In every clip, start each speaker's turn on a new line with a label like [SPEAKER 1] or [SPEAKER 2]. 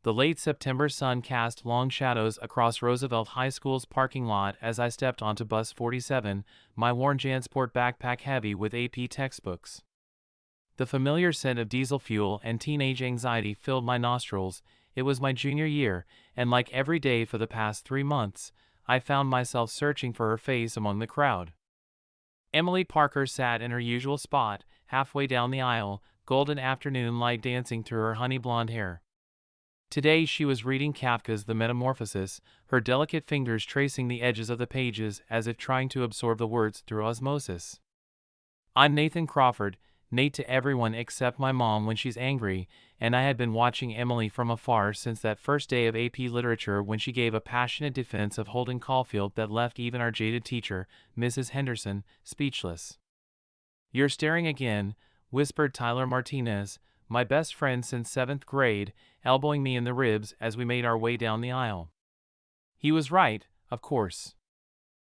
[SPEAKER 1] The late September sun cast long shadows across Roosevelt High School's parking lot as I stepped onto bus 47, my worn JanSport backpack heavy with AP textbooks. The familiar scent of diesel fuel and teenage anxiety filled my nostrils. It was my junior year, and like every day for the past 3 months, I found myself searching for her face among the crowd. Emily Parker sat in her usual spot, halfway down the aisle, golden afternoon light dancing through her honey blonde hair. Today she was reading Kafka's The Metamorphosis, her delicate fingers tracing the edges of the pages as if trying to absorb the words through osmosis. I'm Nathan Crawford, Nate to everyone except my mom when she's angry, and I had been watching Emily from afar since that first day of AP Literature when she gave a passionate defense of Holden Caulfield that left even our jaded teacher, Mrs. Henderson, speechless. "You're staring again," whispered Tyler Martinez, my best friend since 7th grade, elbowing me in the ribs as we made our way down the aisle. He was right, of course.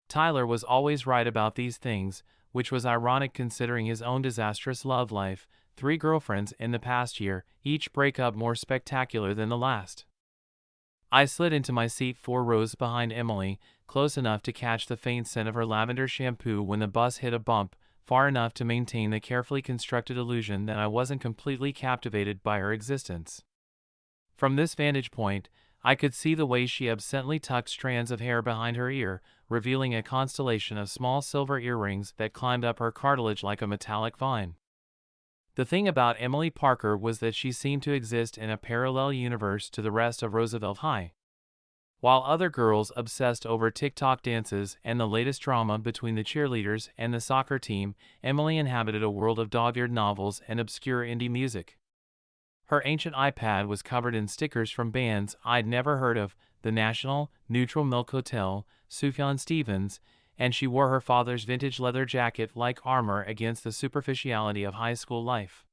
[SPEAKER 1] Tyler was always right about these things, which was ironic considering his own disastrous love life, 3 girlfriends in the past year, each breakup more spectacular than the last. I slid into my seat 4 rows behind Emily, close enough to catch the faint scent of her lavender shampoo when the bus hit a bump, far enough to maintain the carefully constructed illusion that I wasn't completely captivated by her existence. From this vantage point, I could see the way she absently tucked strands of hair behind her ear, revealing a constellation of small silver earrings that climbed up her cartilage like a metallic vine. The thing about Emily Parker was that she seemed to exist in a parallel universe to the rest of Roosevelt High. While other girls obsessed over TikTok dances and the latest drama between the cheerleaders and the soccer team, Emily inhabited a world of dog-eared novels and obscure indie music. Her ancient iPad was covered in stickers from bands I'd never heard of, The National, Neutral Milk Hotel, Sufjan Stevens, and she wore her father's vintage leather jacket like armor against the superficiality of high school life.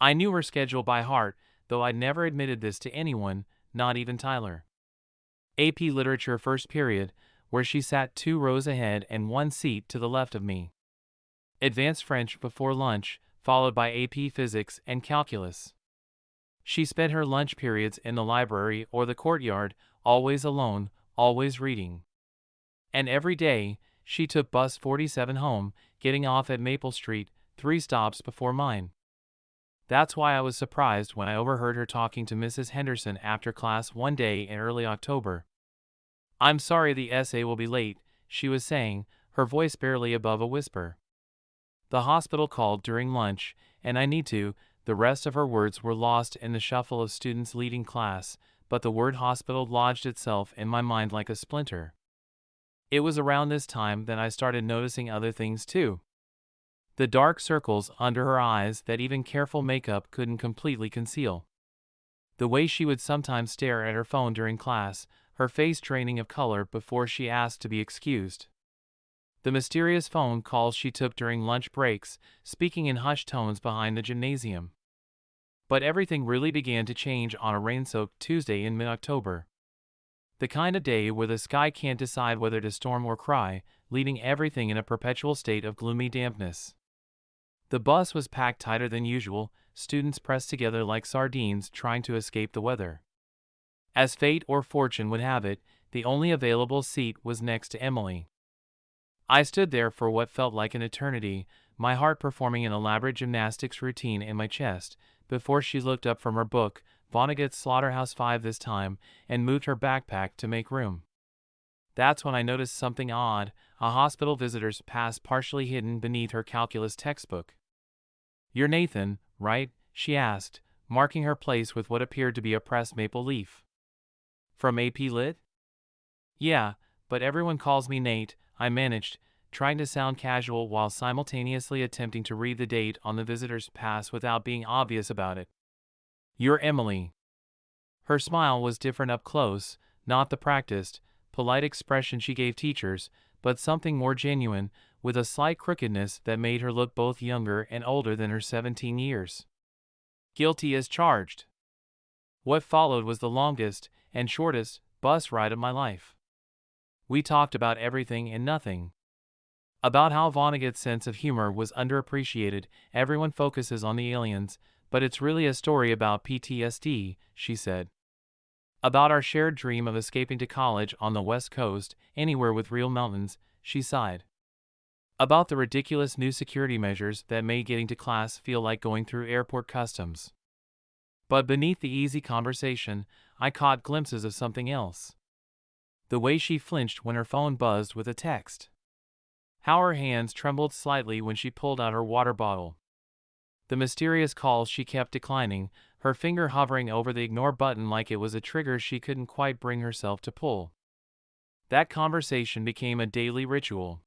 [SPEAKER 1] I knew her schedule by heart, though I'd never admitted this to anyone, not even Tyler. AP Literature first period, where she sat 2 rows ahead and 1 seat to the left of me. Advanced French before lunch, followed by AP Physics and Calculus. She spent her lunch periods in the library or the courtyard, always alone, always reading. And every day, she took bus 47 home, getting off at Maple Street, 3 stops before mine. That's why I was surprised when I overheard her talking to Mrs. Henderson after class one day in early October. "I'm sorry the essay will be late," she was saying, her voice barely above a whisper. "The hospital called during lunch, and I need to." The rest of her words were lost in the shuffle of students leading class, but the word hospital lodged itself in my mind like a splinter. It was around this time that I started noticing other things too. The dark circles under her eyes that even careful makeup couldn't completely conceal. The way she would sometimes stare at her phone during class, her face draining of color before she asked to be excused. The mysterious phone calls she took during lunch breaks, speaking in hushed tones behind the gymnasium. But everything really began to change on a rain-soaked Tuesday in mid-October. The kind of day where the sky can't decide whether to storm or cry, leaving everything in a perpetual state of gloomy dampness. The bus was packed tighter than usual, students pressed together like sardines trying to escape the weather. As fate or fortune would have it, the only available seat was next to Emily. I stood there for what felt like an eternity, my heart performing an elaborate gymnastics routine in my chest, before she looked up from her book, Vonnegut's Slaughterhouse-Five this time, and moved her backpack to make room. That's when I noticed something odd, a hospital visitor's pass partially hidden beneath her calculus textbook. "You're Nathan, right?" she asked, marking her place with what appeared to be a pressed maple leaf. "From AP Lit?" "Yeah, but everyone calls me Nate," I managed, trying to sound casual while simultaneously attempting to read the date on the visitor's pass without being obvious about it. "You're Emily." Her smile was different up close, not the practiced, polite expression she gave teachers, but something more genuine, with a slight crookedness that made her look both younger and older than her 17 years. "Guilty as charged." What followed was the longest and shortest bus ride of my life. We talked about everything and nothing. About how Vonnegut's sense of humor was underappreciated. "Everyone focuses on the aliens, but it's really a story about PTSD," she said. About our shared dream of escaping to college on the West Coast, anywhere with real mountains, she sighed. About the ridiculous new security measures that made getting to class feel like going through airport customs. But beneath the easy conversation, I caught glimpses of something else. The way she flinched when her phone buzzed with a text. How her hands trembled slightly when she pulled out her water bottle. The mysterious calls she kept declining, her finger hovering over the ignore button like it was a trigger she couldn't quite bring herself to pull. That conversation became a daily ritual.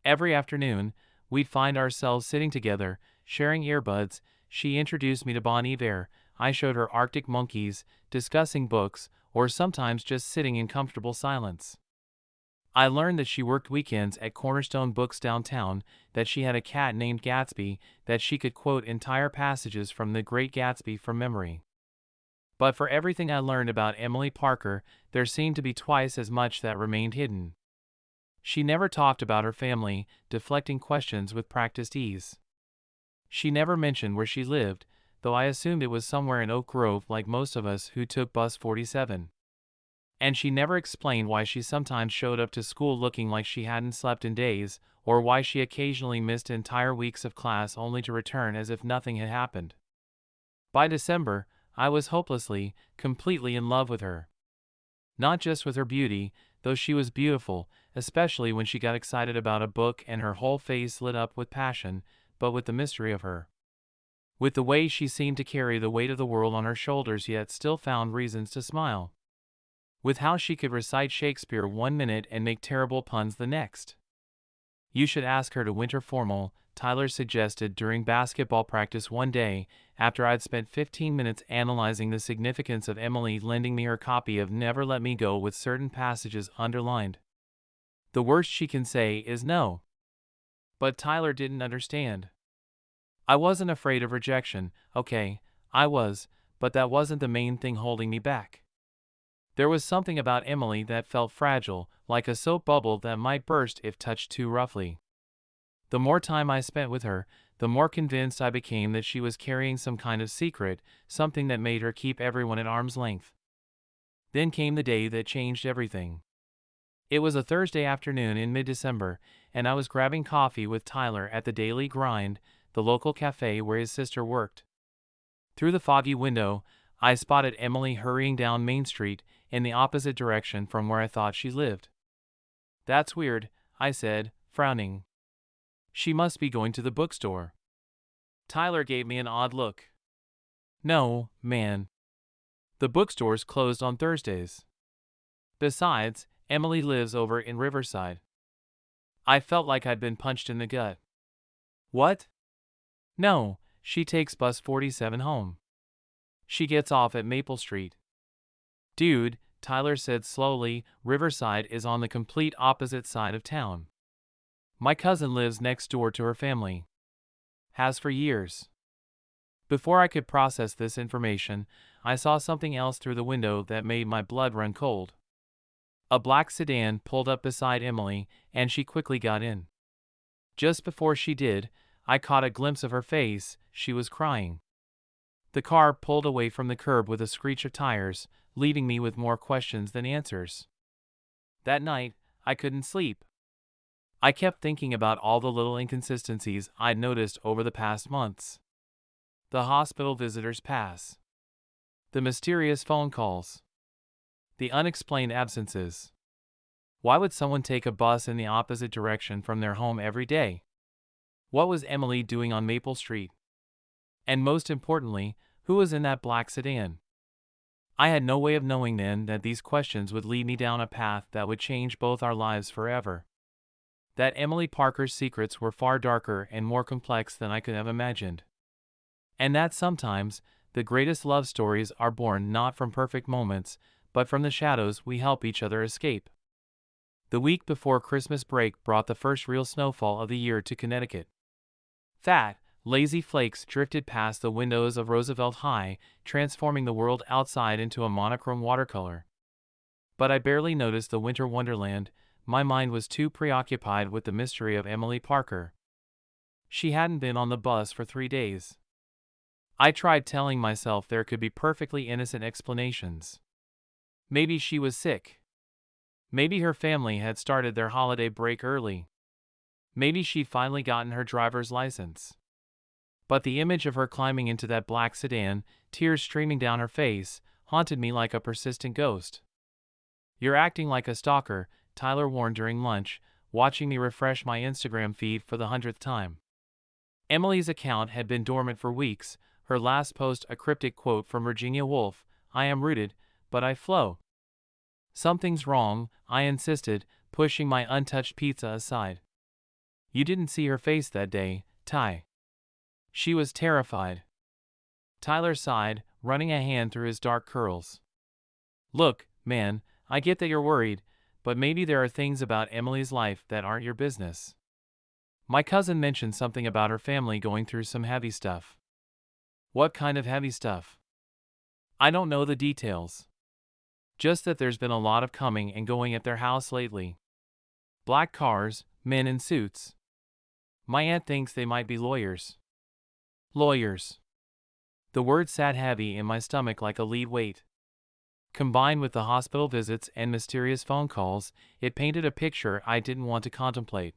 [SPEAKER 1] Every afternoon, we'd find ourselves sitting together, sharing earbuds. She introduced me to Bon Iver, I showed her Arctic monkeys, discussing books, or sometimes just sitting in comfortable silence. I learned that she worked weekends at Cornerstone Books downtown, that she had a cat named Gatsby, that she could quote entire passages from The Great Gatsby from memory. But for everything I learned about Emily Parker, there seemed to be twice as much that remained hidden. She never talked about her family, deflecting questions with practiced ease. She never mentioned where she lived, though I assumed it was somewhere in Oak Grove like most of us who took bus 47. And she never explained why she sometimes showed up to school looking like she hadn't slept in days, or why she occasionally missed entire weeks of class only to return as if nothing had happened. By December, I was hopelessly, completely in love with her. Not just with her beauty, though she was beautiful, especially when she got excited about a book and her whole face lit up with passion, but with the mystery of her. With the way she seemed to carry the weight of the world on her shoulders yet still found reasons to smile. With how she could recite Shakespeare one minute and make terrible puns the next. You should ask her to winter formal, Tyler suggested during basketball practice one day, after I'd spent 15 minutes analyzing the significance of Emily lending me her copy of Never Let Me Go with certain passages underlined. The worst she can say is no. But Tyler didn't understand. I wasn't afraid of rejection, okay, I was, but that wasn't the main thing holding me back. There was something about Emily that felt fragile, like a soap bubble that might burst if touched too roughly. The more time I spent with her, the more convinced I became that she was carrying some kind of secret, something that made her keep everyone at arm's length. Then came the day that changed everything. It was a Thursday afternoon in mid-December, and I was grabbing coffee with Tyler at the Daily Grind, the local cafe where his sister worked. Through the foggy window, I spotted Emily hurrying down Main Street in the opposite direction from where I thought she lived. That's weird, I said, frowning. She must be going to the bookstore. Tyler gave me an odd look. No, man. The bookstore's closed on Thursdays. Besides, Emily lives over in Riverside. I felt like I'd been punched in the gut. What? No, she takes bus 47 home. She gets off at Maple Street. Dude, Tyler said slowly, Riverside is on the complete opposite side of town. My cousin lives next door to her family. Has for years. Before I could process this information, I saw something else through the window that made my blood run cold. A black sedan pulled up beside Emily, and she quickly got in. Just before she did, I caught a glimpse of her face. She was crying. The car pulled away from the curb with a screech of tires, leaving me with more questions than answers. That night, I couldn't sleep. I kept thinking about all the little inconsistencies I'd noticed over the past months. The hospital visitor's pass. The mysterious phone calls. The unexplained absences. Why would someone take a bus in the opposite direction from their home every day? What was Emily doing on Maple Street? And most importantly, who was in that black sedan? I had no way of knowing then that these questions would lead me down a path that would change both our lives forever. That Emily Parker's secrets were far darker and more complex than I could have imagined. And that sometimes, the greatest love stories are born not from perfect moments, but from the shadows we help each other escape. The week before Christmas break brought the first real snowfall of the year to Connecticut. Fat, lazy flakes drifted past the windows of Roosevelt High, transforming the world outside into a monochrome watercolor. But I barely noticed the winter wonderland. My mind was too preoccupied with the mystery of Emily Parker. She hadn't been on the bus for 3 days. I tried telling myself there could be perfectly innocent explanations. Maybe she was sick. Maybe her family had started their holiday break early. Maybe she'd finally gotten her driver's license. But the image of her climbing into that black sedan, tears streaming down her face, haunted me like a persistent ghost. "You're acting like a stalker," Tyler warned during lunch, watching me refresh my Instagram feed for the 100th time. Emily's account had been dormant for weeks, her last post a cryptic quote from Virginia Woolf, "I am rooted, but I flow." "Something's wrong," I insisted, pushing my untouched pizza aside. "You didn't see her face that day, Ty." "She was terrified." Tyler sighed, running a hand through his dark curls. "Look, man, I get that you're worried, but maybe there are things about Emily's life that aren't your business. My cousin mentioned something about her family going through some heavy stuff." "What kind of heavy stuff?" "I don't know the details. Just that there's been a lot of coming and going at their house lately. Black cars, men in suits. My aunt thinks they might be lawyers." "Lawyers." The word sat heavy in my stomach like a lead weight. Combined with the hospital visits and mysterious phone calls, it painted a picture I didn't want to contemplate.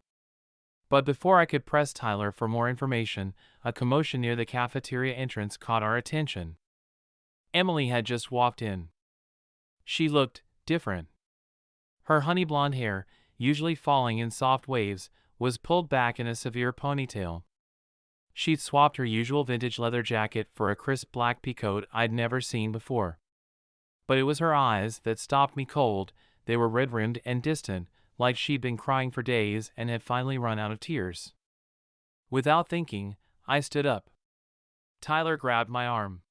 [SPEAKER 1] But before I could press Tyler for more information, a commotion near the cafeteria entrance caught our attention. Emily had just walked in. She looked different. Her honey blonde hair, usually falling in soft waves, was pulled back in a severe ponytail. She'd swapped her usual vintage leather jacket for a crisp black peacoat I'd never seen before. But it was her eyes that stopped me cold. They were red-rimmed and distant, like she'd been crying for days and had finally run out of tears. Without thinking, I stood up. Tyler grabbed my arm.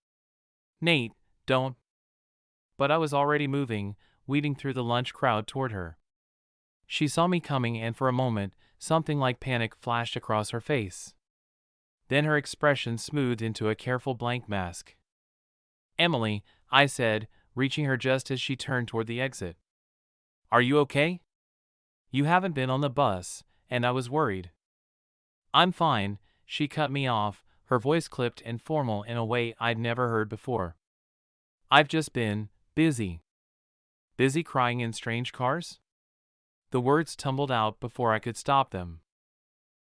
[SPEAKER 1] "Nate, don't." But I was already moving, weaving through the lunch crowd toward her. She saw me coming and for a moment, something like panic flashed across her face. Then her expression smoothed into a careful blank mask. "Emily," I said, reaching her just as she turned toward the exit. "Are you okay? You haven't been on the bus, and I was worried." "I'm fine," she cut me off, her voice clipped and formal in a way I'd never heard before. "I've just been busy." "Busy crying in strange cars?" The words tumbled out before I could stop them.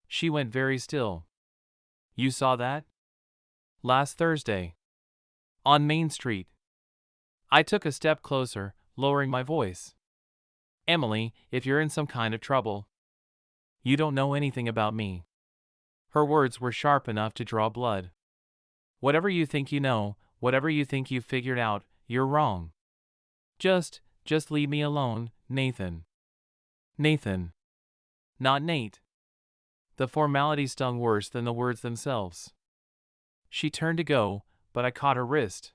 [SPEAKER 1] She went very still. "You saw that?" "Last Thursday. On Main Street." I took a step closer, lowering my voice. "Emily, if you're in some kind of trouble, you don't know anything about me." Her words were sharp enough to draw blood. "Whatever you think you know, whatever you think you've figured out, you're wrong. Just leave me alone, Nathan." "Nathan." Not Nate. The formality stung worse than the words themselves. She turned to go, but I caught her wrist.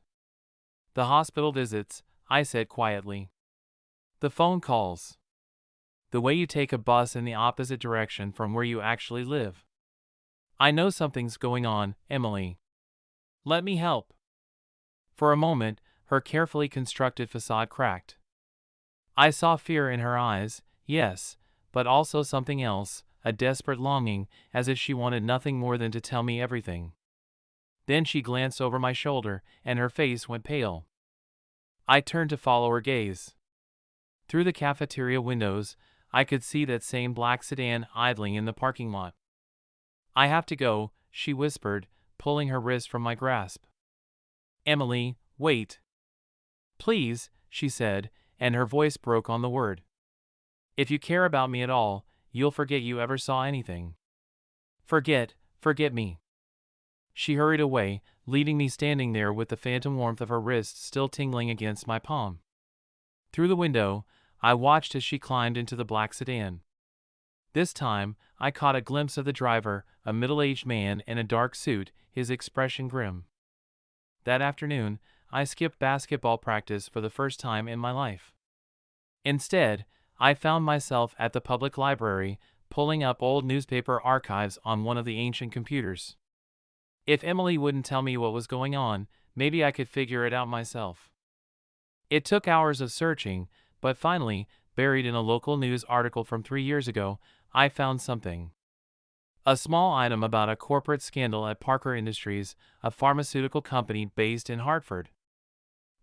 [SPEAKER 1] "The hospital visits," I said quietly. "The phone calls. The way you take a bus in the opposite direction from where you actually live. I know something's going on, Emily. Let me help." For a moment, her carefully constructed facade cracked. I saw fear in her eyes, yes, but also something else, a desperate longing, as if she wanted nothing more than to tell me everything. Then she glanced over my shoulder, and her face went pale. I turned to follow her gaze. Through the cafeteria windows, I could see that same black sedan idling in the parking lot. "I have to go," she whispered, pulling her wrist from my grasp. "Emily, wait." "Please," she said, and her voice broke on the word. "If you care about me at all, you'll forget you ever saw anything. Forget me." She hurried away, leaving me standing there with the phantom warmth of her wrist still tingling against my palm. Through the window, I watched as she climbed into the black sedan. This time, I caught a glimpse of the driver, a middle-aged man in a dark suit, his expression grim. That afternoon, I skipped basketball practice for the first time in my life. Instead, I found myself at the public library, pulling up old newspaper archives on one of the ancient computers. If Emily wouldn't tell me what was going on, maybe I could figure it out myself. It took hours of searching, but finally, buried in a local news article from 3 years ago, I found something. A small item about a corporate scandal at Parker Industries, a pharmaceutical company based in Hartford.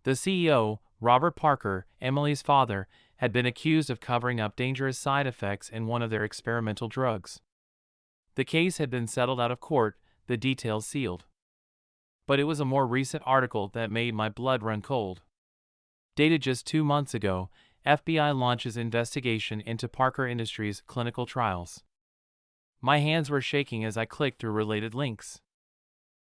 [SPEAKER 1] The CEO, Robert Parker, Emily's father, had been accused of covering up dangerous side effects in one of their experimental drugs. The case had been settled out of court, the details sealed. But it was a more recent article that made my blood run cold. Dated just 2 months ago, FBI launches investigation into Parker Industries' clinical trials. My hands were shaking as I clicked through related links.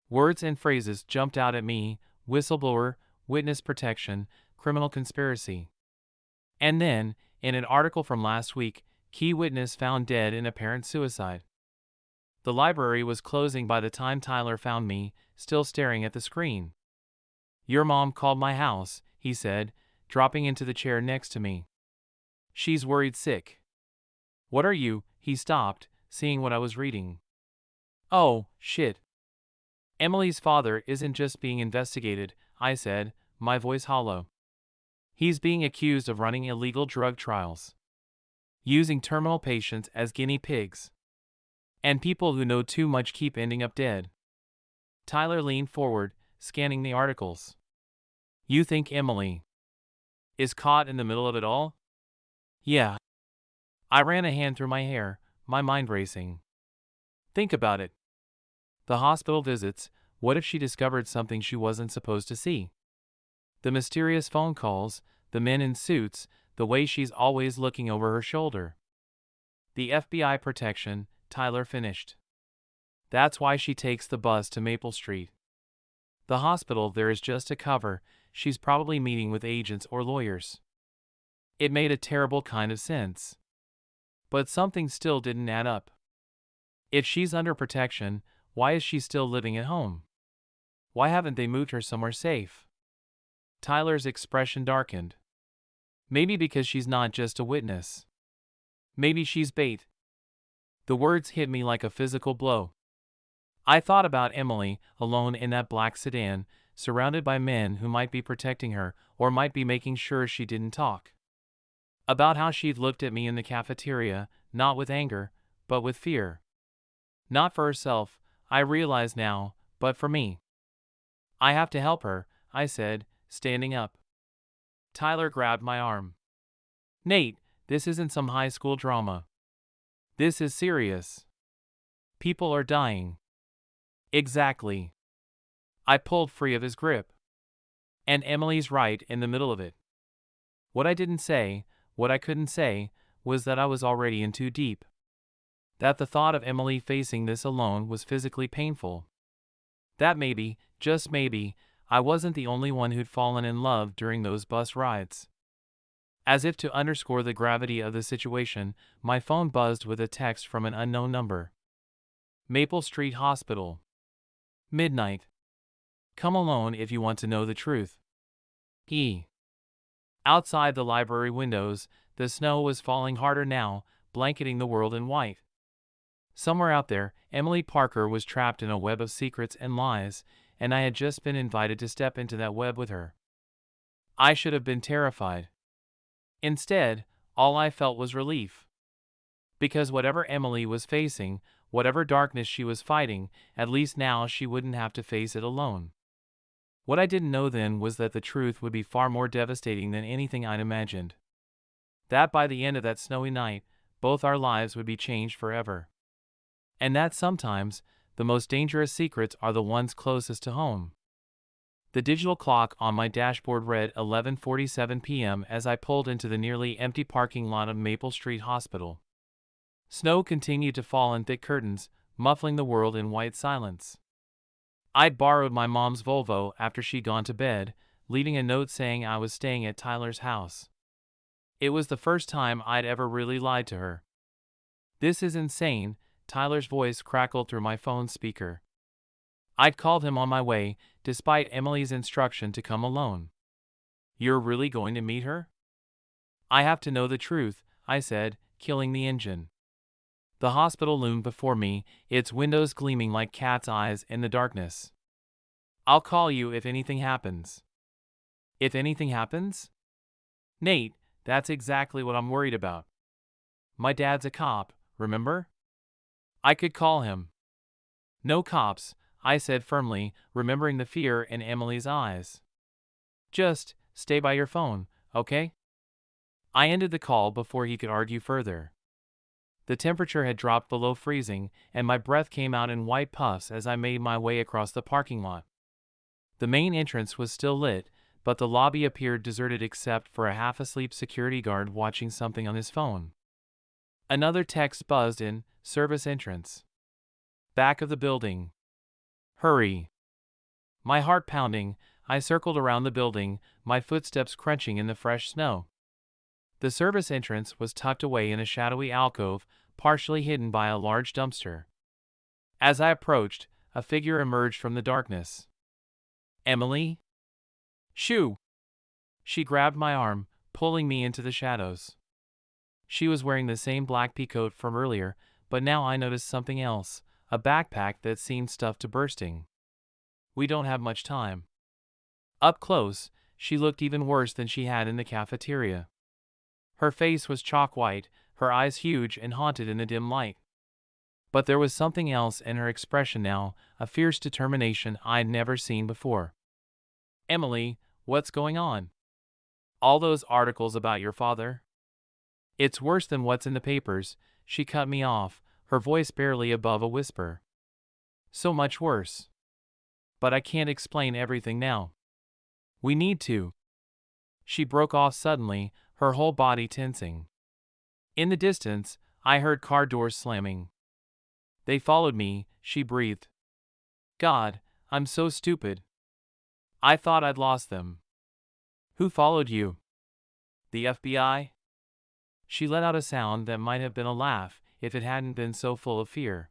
[SPEAKER 1] Words and phrases jumped out at me: whistleblower, witness protection, criminal conspiracy. And then, in an article from last week, key witness found dead in apparent suicide. The library was closing by the time Tyler found me, still staring at the screen. "Your mom called my house," he said, dropping into the chair next to me. "She's worried sick." "What are you?" He stopped, seeing what I was reading. "Oh, shit. Emily's father isn't just being investigated," I said, my voice hollow. "He's being accused of running illegal drug trials, using terminal patients as guinea pigs. And people who know too much keep ending up dead." Tyler leaned forward, scanning the articles. "You think Emily is caught in the middle of it all?" "Yeah." I ran a hand through my hair, my mind racing. "Think about it. The hospital visits, what if she discovered something she wasn't supposed to see? The mysterious phone calls, the men in suits, the way she's always looking over her shoulder." "The FBI protection," Tyler finished. "That's why she takes the bus to Maple Street. The hospital there is just a cover, she's probably meeting with agents or lawyers." It made a terrible kind of sense. But something still didn't add up. If she's under protection, why is she still living at home? Why haven't they moved her somewhere safe? Tyler's expression darkened. "Maybe because she's not just a witness. Maybe she's bait." The words hit me like a physical blow. I thought about Emily, alone in that black sedan, surrounded by men who might be protecting her or might be making sure she didn't talk. About how she'd looked at me in the cafeteria, not with anger, but with fear. Not for herself, I realize now, but for me. "I have to help her," I said, standing up. Tyler grabbed my arm. "Nate, this isn't some high school drama. This is serious. People are dying." "Exactly." I pulled free of his grip. "And Emily's right in the middle of it." What I didn't say, what I couldn't say, was that I was already in too deep. That the thought of Emily facing this alone was physically painful. That maybe, just maybe, I wasn't the only one who'd fallen in love during those bus rides. As if to underscore the gravity of the situation, my phone buzzed with a text from an unknown number. "Maple Street Hospital. Midnight. Come alone if you want to know the truth. E." Outside the library windows, the snow was falling harder now, blanketing the world in white. Somewhere out there, Emily Parker was trapped in a web of secrets and lies, and I had just been invited to step into that web with her. I should have been terrified. Instead, all I felt was relief. Because whatever Emily was facing, whatever darkness she was fighting, at least now she wouldn't have to face it alone. What I didn't know then was that the truth would be far more devastating than anything I'd imagined. That by the end of that snowy night, both our lives would be changed forever. And that sometimes, the most dangerous secrets are the ones closest to home. The digital clock on my dashboard read 11:47 p.m. as I pulled into the nearly empty parking lot of Maple Street Hospital. Snow continued to fall in thick curtains, muffling the world in white silence. I'd borrowed my mom's Volvo after she'd gone to bed, leaving a note saying I was staying at Tyler's house. It was the first time I'd ever really lied to her. "This is insane," Tyler's voice crackled through my phone speaker. I'd called him on my way, despite Emily's instruction to come alone. "You're really going to meet her?" "I have to know the truth," I said, killing the engine. The hospital loomed before me, its windows gleaming like cat's eyes in the darkness. "I'll call you if anything happens." "If anything happens?" "Nate, that's exactly what I'm worried about. My dad's a cop, remember? I could call him." "No cops," I said firmly, remembering the fear in Emily's eyes. "Just Stay by your phone, okay? I ended the call before he could argue further. The temperature had dropped below freezing, and my breath came out in white puffs as I made my way across the parking lot. The main entrance was still lit, but the lobby appeared deserted except for a half-asleep security guard watching something on his phone. Another text buzzed in, service entrance. Back of the building. Hurry. My heart pounding, I circled around the building, my footsteps crunching in the fresh snow. The service entrance was tucked away in a shadowy alcove, partially hidden by a large dumpster. As I approached, a figure emerged from the darkness. Emily? Shoo! She grabbed my arm, pulling me into the shadows. She was wearing the same black peacoat from earlier, but now I noticed something else, a backpack that seemed stuffed to bursting. We don't have much time. Up close, she looked even worse than she had in the cafeteria. Her face was chalk white, her eyes huge and haunted in the dim light. But there was something else in her expression now, a fierce determination I'd never seen before. Emily, what's going on? All those articles about your father? It's worse than what's in the papers, she cut me off, her voice barely above a whisper. So much worse. But I can't explain everything now. We need to. She broke off suddenly, her whole body tensing. In the distance, I heard car doors slamming. They followed me, she breathed. God, I'm so stupid. I thought I'd lost them. Who followed you? The FBI? She let out a sound that might have been a laugh if it hadn't been so full of fear.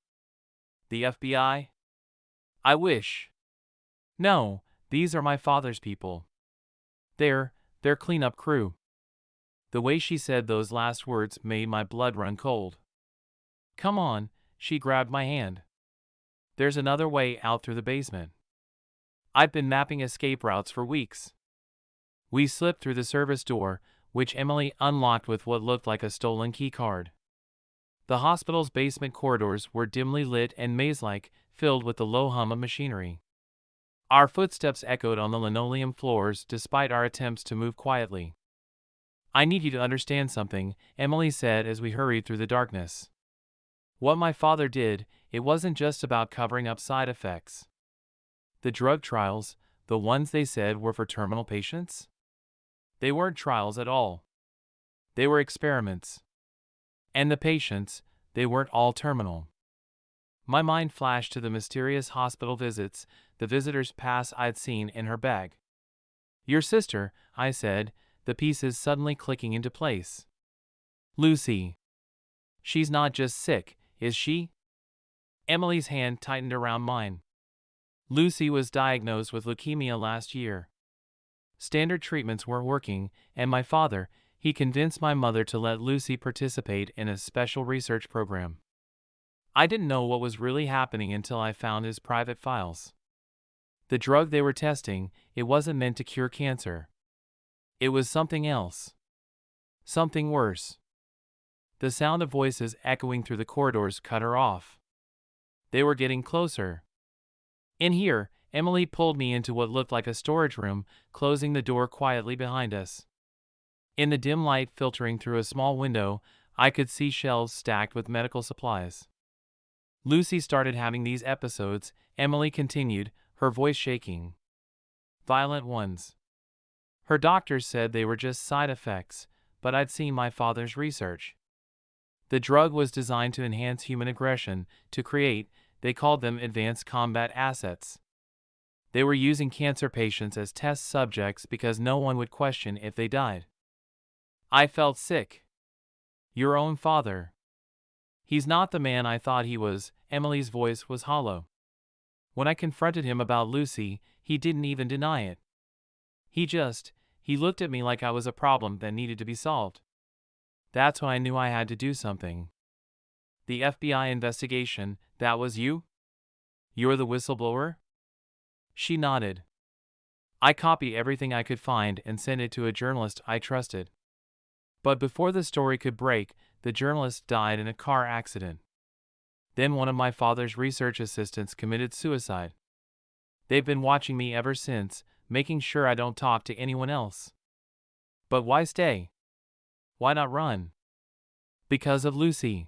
[SPEAKER 1] The FBI? I wish. No, these are my father's people. They're cleanup crew. The way she said those last words made my blood run cold. Come on, she grabbed my hand. There's another way out through the basement. I've been mapping escape routes for weeks. We slipped through the service door, which Emily unlocked with what looked like a stolen key card. The hospital's basement corridors were dimly lit and maze-like, filled with the low hum of machinery. Our footsteps echoed on the linoleum floors despite our attempts to move quietly. I need you to understand something, Emily said as we hurried through the darkness. What my father did, it wasn't just about covering up side effects. The drug trials, the ones they said were for terminal patients? They weren't trials at all. They were experiments. And the patients, they weren't all terminal. My mind flashed to the mysterious hospital visits, the visitor's pass I'd seen in her bag. Your sister, I said, the pieces suddenly clicking into place. Lucy. She's not just sick, is she? Emily's hand tightened around mine. Lucy was diagnosed with leukemia last year. Standard treatments weren't working, and my father, he convinced my mother to let Lucy participate in a special research program. I didn't know what was really happening until I found his private files. The drug they were testing, it wasn't meant to cure cancer. It was something else. Something worse. The sound of voices echoing through the corridors cut her off. They were getting closer. In here, Emily pulled me into what looked like a storage room, closing the door quietly behind us. In the dim light filtering through a small window, I could see shelves stacked with medical supplies. Lucy started having these episodes, Emily continued, her voice shaking. Violent ones. Her doctors said they were just side effects, but I'd seen my father's research. The drug was designed to enhance human aggression, to create, they called them advanced combat assets. They were using cancer patients as test subjects because no one would question if they died. I felt sick. Your own father. He's not the man I thought he was, Emily's voice was hollow. When I confronted him about Lucy, he didn't even deny it. He looked at me like I was a problem that needed to be solved. That's when I knew I had to do something. The FBI investigation, that was you? You're the whistleblower? She nodded. I copied everything I could find and sent it to a journalist I trusted. But before the story could break, the journalist died in a car accident. Then one of my father's research assistants committed suicide. They've been watching me ever since, making sure I don't talk to anyone else. But why stay? Why not run? Because of Lucy.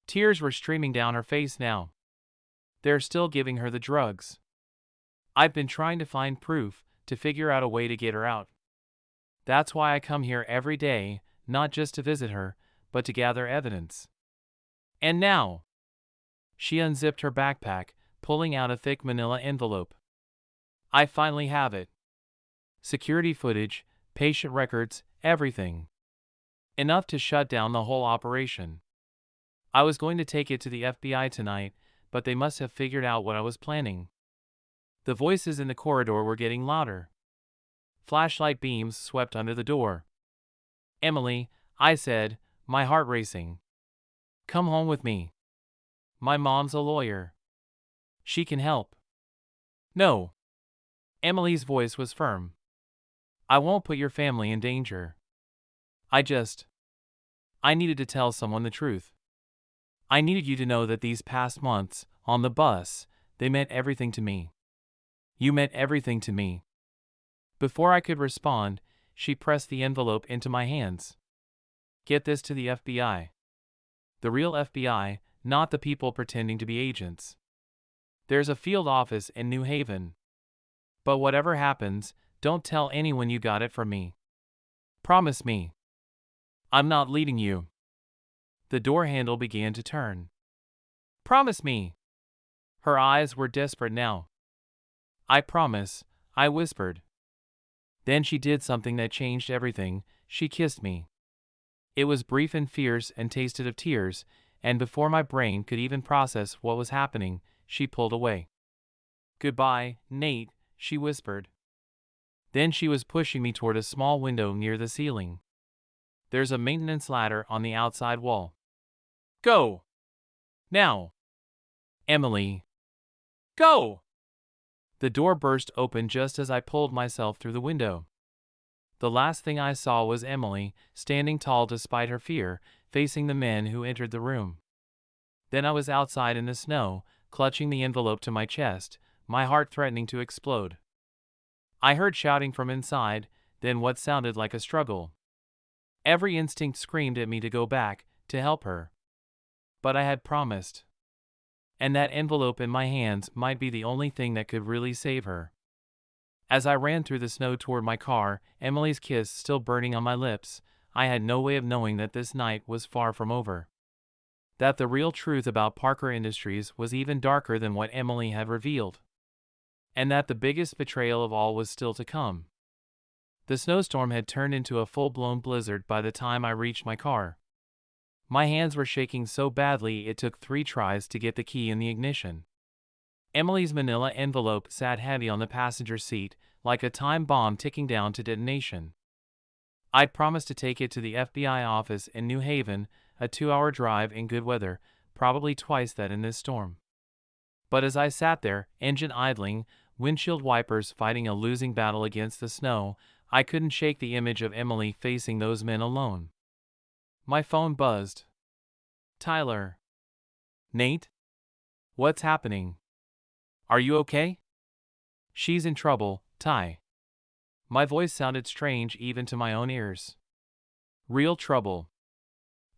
[SPEAKER 1] Tears were streaming down her face now. They're still giving her the drugs. I've been trying to find proof, to figure out a way to get her out. That's why I come here every day, not just to visit her, but to gather evidence. And now, she unzipped her backpack, pulling out a thick manila envelope. I finally have it. Security footage, patient records, everything. Enough to shut down the whole operation. I was going to take it to the FBI tonight, but they must have figured out what I was planning. The voices in the corridor were getting louder. Flashlight beams swept under the door. Emily, I said, my heart racing. Come home with me. My mom's a lawyer. She can help. No. Emily's voice was firm. I won't put your family in danger. I needed to tell someone the truth. I needed you to know that these past months, on the bus, they meant everything to me. You meant everything to me. Before I could respond, she pressed the envelope into my hands. Get this to the FBI. The real FBI, not the people pretending to be agents. There's a field office in New Haven. But whatever happens, don't tell anyone you got it from me. Promise me. I'm not leading you. The door handle began to turn. Promise me. Her eyes were desperate now. I promise, I whispered. Then she did something that changed everything. She kissed me. It was brief and fierce and tasted of tears, and before my brain could even process what was happening, she pulled away. Goodbye, Nate, she whispered. Then she was pushing me toward a small window near the ceiling. There's a maintenance ladder on the outside wall. Go! Now! Emily! Go! The door burst open just as I pulled myself through the window. The last thing I saw was Emily, standing tall despite her fear, facing the men who entered the room. Then I was outside in the snow, clutching the envelope to my chest, my heart threatening to explode. I heard shouting from inside, then what sounded like a struggle. Every instinct screamed at me to go back, to help her. But I had promised. And that envelope in my hands might be the only thing that could really save her. As I ran through the snow toward my car, Emily's kiss still burning on my lips, I had no way of knowing that this night was far from over. That the real truth about Parker Industries was even darker than what Emily had revealed. And that the biggest betrayal of all was still to come. The snowstorm had turned into a full-blown blizzard by the time I reached my car. My hands were shaking so badly it took 3 tries to get the key in the ignition. Emily's manila envelope sat heavy on the passenger seat, like a time bomb ticking down to detonation. I'd promised to take it to the FBI office in New Haven, a 2-hour drive in good weather, probably twice that in this storm. But as I sat there, engine idling, windshield wipers fighting a losing battle against the snow, I couldn't shake the image of Emily facing those men alone. My phone buzzed. Tyler. Nate? What's happening? Are you okay? She's in trouble, Ty. My voice sounded strange even to my own ears. Real trouble.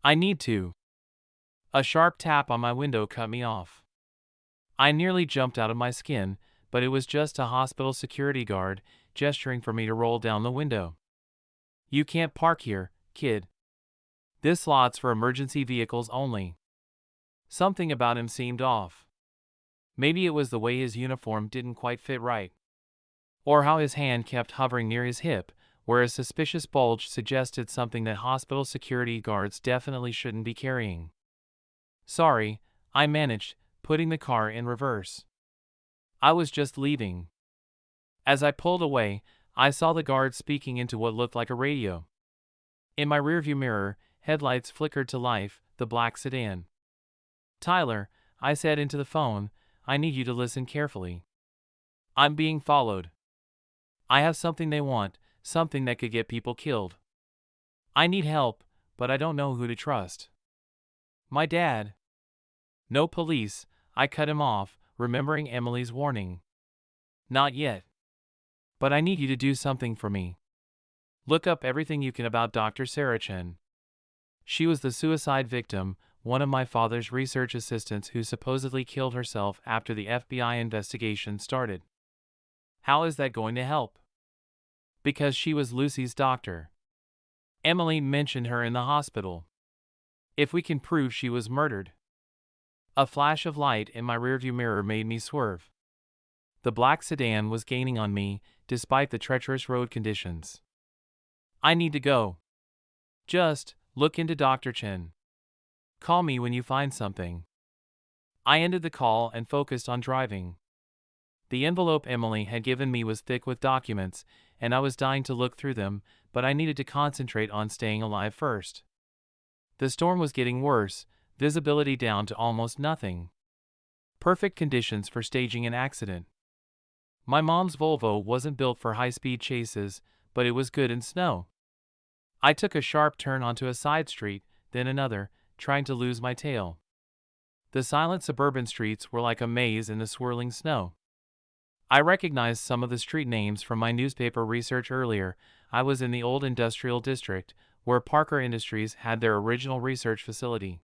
[SPEAKER 1] I need to. A sharp tap on my window cut me off. I nearly jumped out of my skin, but it was just a hospital security guard, gesturing for me to roll down the window. You can't park here, kid. This lot's for emergency vehicles only. Something about him seemed off. Maybe it was the way his uniform didn't quite fit right. Or how his hand kept hovering near his hip, where a suspicious bulge suggested something that hospital security guards definitely shouldn't be carrying. Sorry, I managed, putting the car in reverse. I was just leaving. As I pulled away, I saw the guard speaking into what looked like a radio. In my rearview mirror, headlights flickered to life, the black sedan. Tyler, I said into the phone, I need you to listen carefully. I'm being followed. I have something they want, something that could get people killed. I need help, but I don't know who to trust. My dad. No police, I cut him off, remembering Emily's warning. Not yet. But I need you to do something for me. Look up everything you can about Dr. Sarah Chen. She was the suicide victim, one of my father's research assistants who supposedly killed herself after the FBI investigation started. How is that going to help? Because she was Lucy's doctor. Emily mentioned her in the hospital. If we can prove she was murdered. A flash of light in my rearview mirror made me swerve. The black sedan was gaining on me, despite the treacherous road conditions. I need to go. Just look into Dr. Chen. Call me when you find something. I ended the call and focused on driving. The envelope Emily had given me was thick with documents, and I was dying to look through them, but I needed to concentrate on staying alive first. The storm was getting worse, visibility down to almost nothing. Perfect conditions for staging an accident. My mom's Volvo wasn't built for high-speed chases, but it was good in snow. I took a sharp turn onto a side street, then another, trying to lose my tail. The silent suburban streets were like a maze in the swirling snow. I recognized some of the street names from my newspaper research earlier. I was in the old industrial district, where Parker Industries had their original research facility.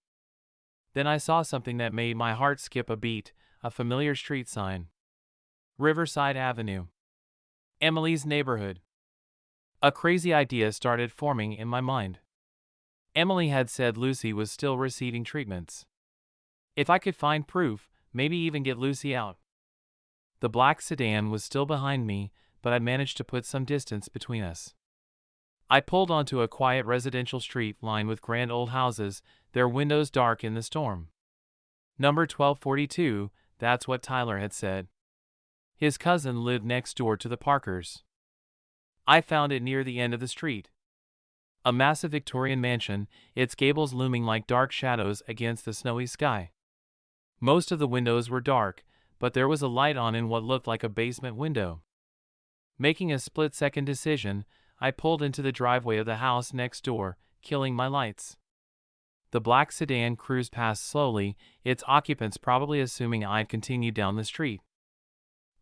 [SPEAKER 1] Then I saw something that made my heart skip a beat, a familiar street sign. Riverside Avenue. Emily's neighborhood. A crazy idea started forming in my mind. Emily had said Lucy was still receiving treatments. If I could find proof, maybe even get Lucy out. The black sedan was still behind me, but I'd managed to put some distance between us. I pulled onto a quiet residential street lined with grand old houses, their windows dark in the storm. Number 1242, that's what Tyler had said. His cousin lived next door to the Parkers. I found it near the end of the street. A massive Victorian mansion, its gables looming like dark shadows against the snowy sky. Most of the windows were dark, but there was a light on in what looked like a basement window. Making a split-second decision, I pulled into the driveway of the house next door, killing my lights. The black sedan cruised past slowly, its occupants probably assuming I'd continue down the street.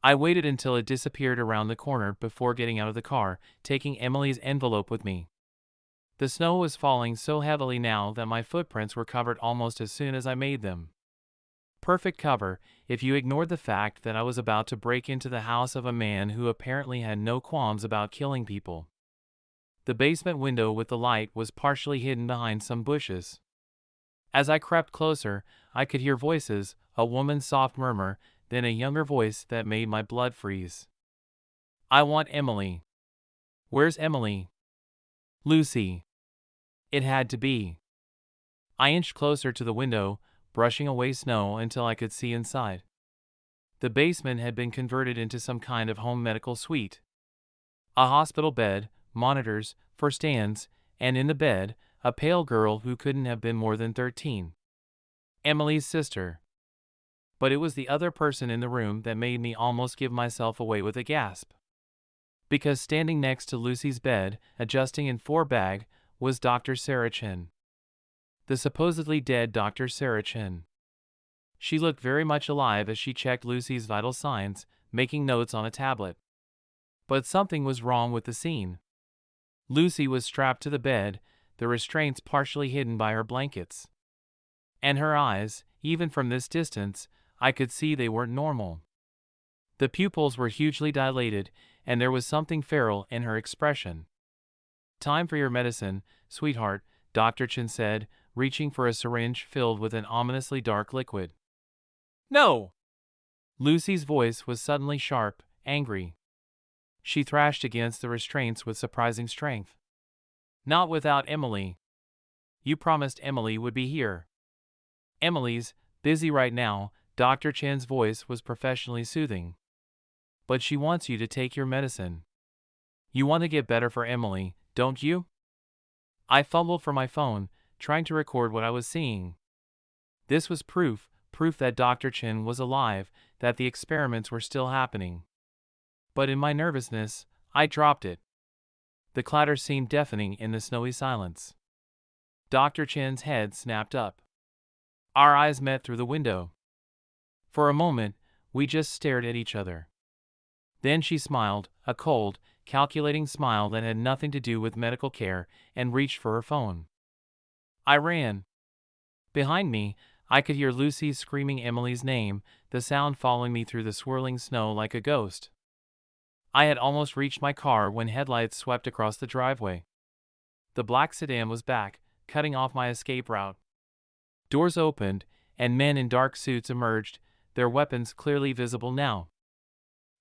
[SPEAKER 1] I waited until it disappeared around the corner before getting out of the car, taking Emily's envelope with me. The snow was falling so heavily now that my footprints were covered almost as soon as I made them. Perfect cover, if you ignored the fact that I was about to break into the house of a man who apparently had no qualms about killing people. The basement window with the light was partially hidden behind some bushes. As I crept closer, I could hear voices, a woman's soft murmur, then a younger voice that made my blood freeze. I want Emily. Where's Emily? Lucy. It had to be. I inched closer to the window, brushing away snow until I could see inside. The basement had been converted into some kind of home medical suite. A hospital bed, monitors, for stands, and in the bed, a pale girl who couldn't have been more than 13. Emily's sister. But it was the other person in the room that made me almost give myself away with a gasp. Because standing next to Lucy's bed, adjusting in 4-bag, was Dr. Sarah Chen. The supposedly dead Dr. Sarah Chen. She looked very much alive as she checked Lucy's vital signs, making notes on a tablet. But something was wrong with the scene. Lucy was strapped to the bed, the restraints partially hidden by her blankets. And her eyes, even from this distance, I could see they weren't normal. The pupils were hugely dilated, and there was something feral in her expression. Time for your medicine, sweetheart, Dr. Chen said, reaching for a syringe filled with an ominously dark liquid. No! Lucy's voice was suddenly sharp, angry. She thrashed against the restraints with surprising strength. Not without Emily. You promised Emily would be here. Emily's busy right now, Dr. Chen's voice was professionally soothing. But she wants you to take your medicine. You want to get better for Emily, don't you? I fumbled for my phone, trying to record what I was seeing. This was proof that Dr. Chen was alive, that the experiments were still happening. But in my nervousness, I dropped it. The clatter seemed deafening in the snowy silence. Dr. Chen's head snapped up. Our eyes met through the window. For a moment, we just stared at each other. Then she smiled, a cold, calculating smile that had nothing to do with medical care, and reached for her phone. I ran. Behind me, I could hear Lucy screaming Emily's name, the sound following me through the swirling snow like a ghost. I had almost reached my car when headlights swept across the driveway. The black sedan was back, cutting off my escape route. Doors opened, and men in dark suits emerged, their weapons clearly visible now.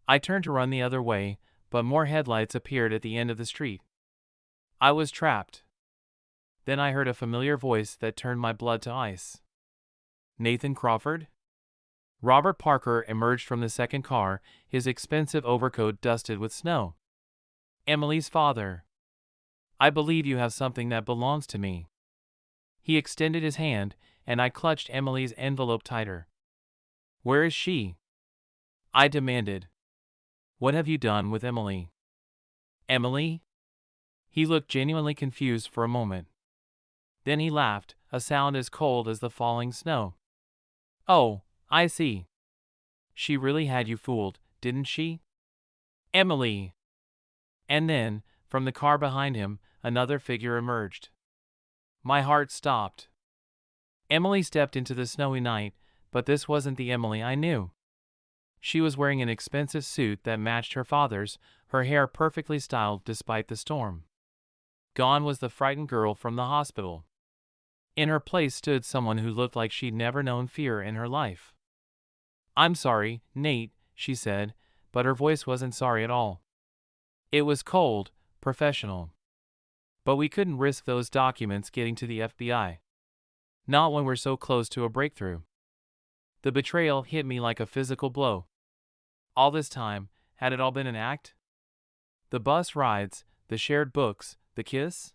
[SPEAKER 1] I turned to run the other way, but more headlights appeared at the end of the street. I was trapped. Then I heard a familiar voice that turned my blood to ice. Nathan Crawford? Robert Parker emerged from the second car, his expensive overcoat dusted with snow. Emily's father. I believe you have something that belongs to me. He extended his hand, and I clutched Emily's envelope tighter. Where is she? I demanded. What have you done with Emily? Emily? He looked genuinely confused for a moment. Then he laughed, a sound as cold as the falling snow. Oh, I see. She really had you fooled, didn't she? Emily! And then, from the car behind him, another figure emerged. My heart stopped. Emily stepped into the snowy night, but this wasn't the Emily I knew. She was wearing an expensive suit that matched her father's, her hair perfectly styled despite the storm. Gone was the frightened girl from the hospital. In her place stood someone who looked like she'd never known fear in her life. I'm sorry, Nate, she said, but her voice wasn't sorry at all. It was cold, professional. But we couldn't risk those documents getting to the FBI. Not when we're so close to a breakthrough. The betrayal hit me like a physical blow. All this time, had it all been an act? The bus rides, the shared books, the kiss?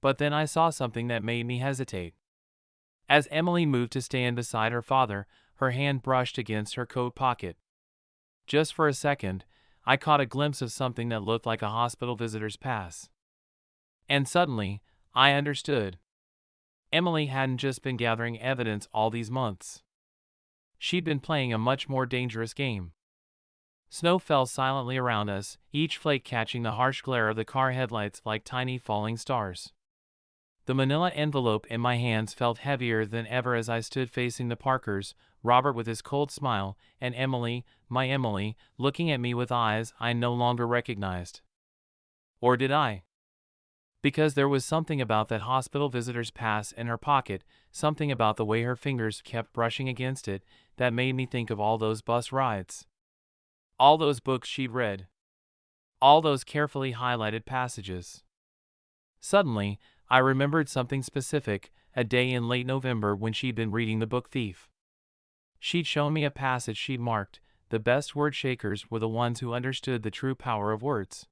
[SPEAKER 1] But then I saw something that made me hesitate. As Emily moved to stand beside her father, her hand brushed against her coat pocket. Just for a second, I caught a glimpse of something that looked like a hospital visitor's pass. And suddenly, I understood. Emily hadn't just been gathering evidence all these months. She'd been playing a much more dangerous game. Snow fell silently around us, each flake catching the harsh glare of the car headlights like tiny falling stars. The manila envelope in my hands felt heavier than ever as I stood facing the Parkers, Robert with his cold smile, and Emily, my Emily, looking at me with eyes I no longer recognized. Or did I? Because there was something about that hospital visitor's pass in her pocket, something about the way her fingers kept brushing against it, that made me think of all those bus rides. All those books she'd read. All those carefully highlighted passages. Suddenly, I remembered something specific, a day in late November when she'd been reading The Book Thief. She'd shown me a passage she'd marked. The best word shakers were the ones who understood the true power of words.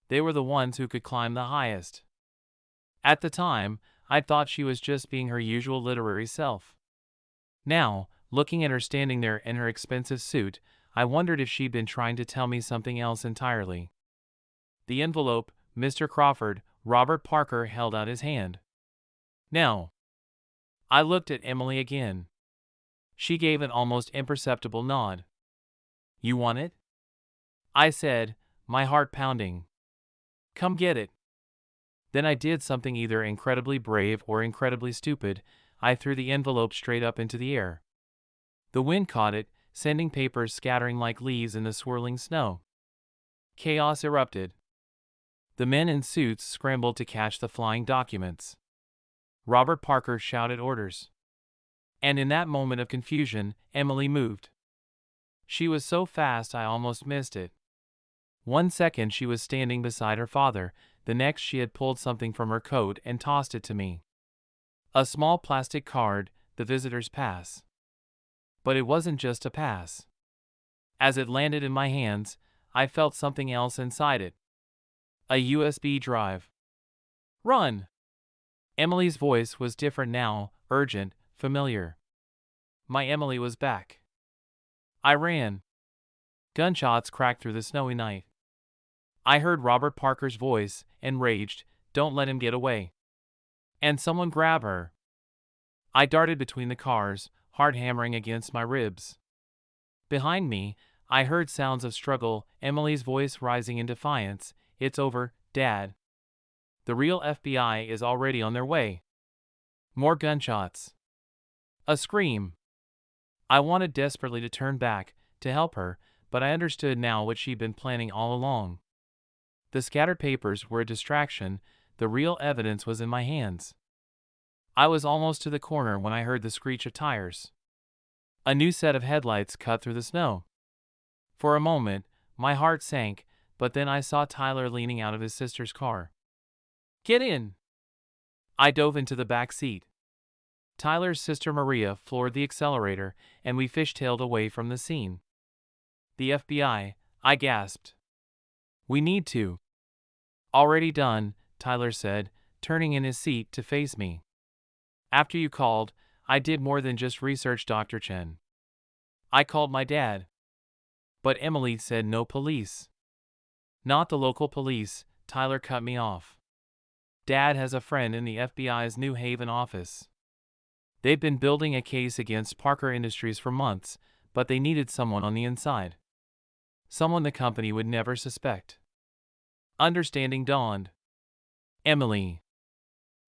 [SPEAKER 1] They were the ones who could climb the highest. At the time, I thought she was just being her usual literary self. Now, looking at her standing there in her expensive suit, I wondered if she'd been trying to tell me something else entirely. The envelope, Mr. Crawford, Robert Parker held out his hand. Now. I looked at Emily again. She gave an almost imperceptible nod. You want it? I said, my heart pounding. Come get it. Then I did something either incredibly brave or incredibly stupid. I threw the envelope straight up into the air. The wind caught it, sending papers scattering like leaves in the swirling snow. Chaos erupted. The men in suits scrambled to catch the flying documents. Robert Parker shouted orders. And in that moment of confusion, Emily moved. She was so fast I almost missed it. 1 second she was standing beside her father, the next she had pulled something from her coat and tossed it to me. A small plastic card, the visitor's pass. But it wasn't just a pass. As it landed in my hands, I felt something else inside it. A USB drive. Run! Emily's voice was different now, urgent, familiar. My Emily was back. I ran. Gunshots cracked through the snowy night. I heard Robert Parker's voice, enraged, don't let him get away. And someone grab her. I darted between the cars, heart hammering against my ribs. Behind me, I heard sounds of struggle, Emily's voice rising in defiance. "It's over, Dad. The real FBI is already on their way." More gunshots. A scream. I wanted desperately to turn back, to help her, but I understood now what she'd been planning all along. The scattered papers were a distraction, the real evidence was in my hands. I was almost to the corner when I heard the screech of tires. A new set of headlights cut through the snow. For a moment, my heart sank, but then I saw Tyler leaning out of his sister's car. "Get in!" I dove into the back seat. Tyler's sister Maria floored the accelerator, and we fishtailed away from the scene. "The FBI," I gasped. "We need to." "Already done," Tyler said, turning in his seat to face me. "After you called, I did more than just research Dr. Chen. I called my dad." "But Emily said no police." "Not the local police," Tyler cut me off. "Dad has a friend in the FBI's New Haven office. They've been building a case against Parker Industries for months, but they needed someone on the inside. Someone the company would never suspect." Understanding dawned. "Emily.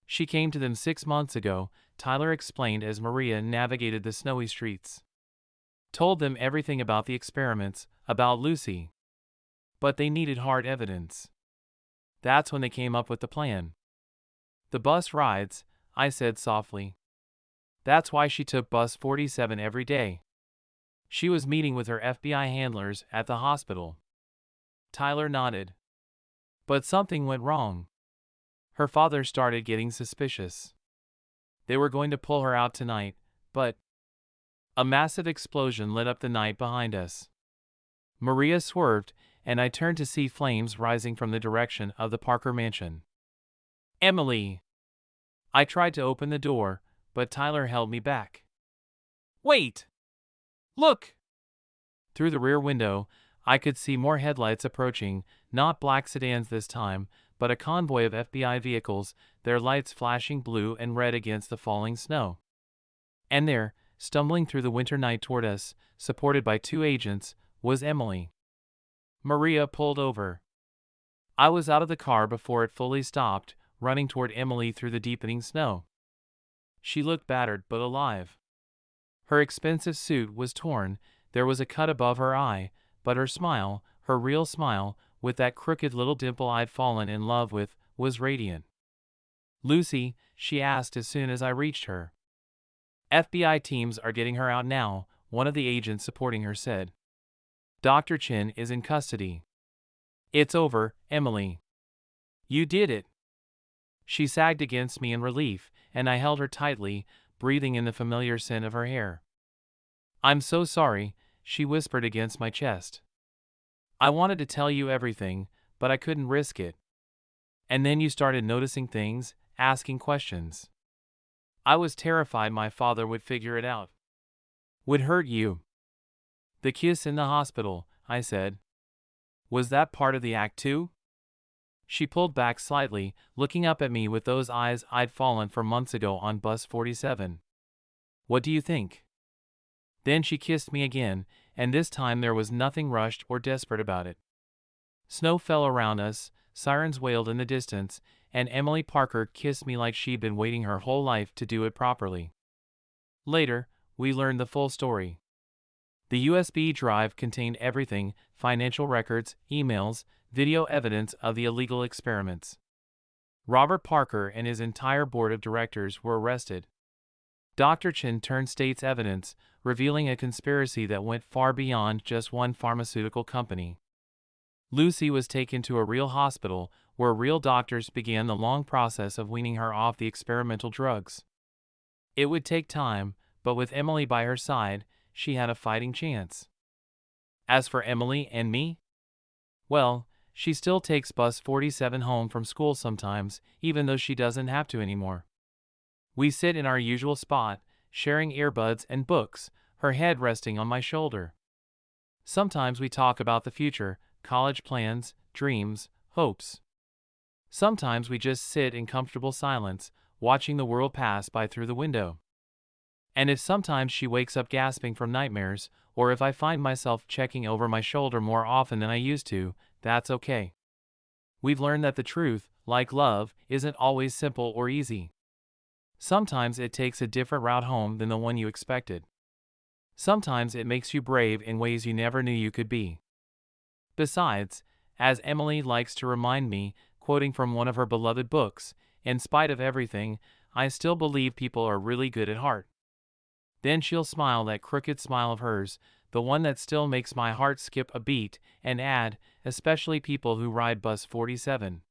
[SPEAKER 1] She came to them 6 months ago," Tyler explained as Maria navigated the snowy streets. "Told them everything about the experiments, about Lucy. But they needed hard evidence. That's when they came up with the plan." "The bus rides," I said softly. "That's why she took bus 47 every day. She was meeting with her FBI handlers at the hospital." Tyler nodded. "But something went wrong. Her father started getting suspicious. They were going to pull her out tonight, but..." A massive explosion lit up the night behind us. Maria swerved, and I turned to see flames rising from the direction of the Parker mansion. "Emily!" I tried to open the door, but Tyler held me back. "Wait! Look!" Through the rear window, I could see more headlights approaching, not black sedans this time, but a convoy of FBI vehicles, their lights flashing blue and red against the falling snow. And there, stumbling through the winter night toward us, supported by 2 agents, was Emily. Maria pulled over. I was out of the car before it fully stopped, running toward Emily through the deepening snow. She looked battered but alive. Her expensive suit was torn, there was a cut above her eye, but her smile, her real smile, with that crooked little dimple I'd fallen in love with, was radiant. "Lucy?" she asked as soon as I reached her. "FBI teams are getting her out now," one of the agents supporting her said. "Dr. Chen is in custody." "It's over, Emily. You did it." She sagged against me in relief, and I held her tightly, breathing in the familiar scent of her hair. "I'm so sorry," she whispered against my chest. "I wanted to tell you everything, but I couldn't risk it. And then you started noticing things, asking questions. I was terrified my father would figure it out. Would hurt you." "The kiss in the hospital," I said. "Was that part of the act too?" She pulled back slightly, looking up at me with those eyes I'd fallen for months ago on bus 47. "What do you think?" Then she kissed me again, and this time there was nothing rushed or desperate about it. Snow fell around us, sirens wailed in the distance, and Emily Parker kissed me like she'd been waiting her whole life to do it properly. Later, we learned the full story. The USB drive contained everything: financial records, emails, video evidence of the illegal experiments. Robert Parker and his entire board of directors were arrested. Dr. Chen turned state's evidence, revealing a conspiracy that went far beyond just one pharmaceutical company. Lucy was taken to a real hospital, where real doctors began the long process of weaning her off the experimental drugs. It would take time, but with Emily by her side, she had a fighting chance. As for Emily and me, well, she still takes bus 47 home from school sometimes, even though she doesn't have to anymore. We sit in our usual spot, sharing earbuds and books, her head resting on my shoulder. Sometimes we talk about the future, college plans, dreams, hopes. Sometimes we just sit in comfortable silence, watching the world pass by through the window. And if sometimes she wakes up gasping from nightmares, or if I find myself checking over my shoulder more often than I used to, that's okay. We've learned that the truth, like love, isn't always simple or easy. Sometimes it takes a different route home than the one you expected. Sometimes it makes you brave in ways you never knew you could be. Besides, as Emily likes to remind me, quoting from one of her beloved books, in spite of everything, I still believe people are really good at heart. Then she'll smile that crooked smile of hers, the one that still makes my heart skip a beat, and add, especially people who ride bus 47.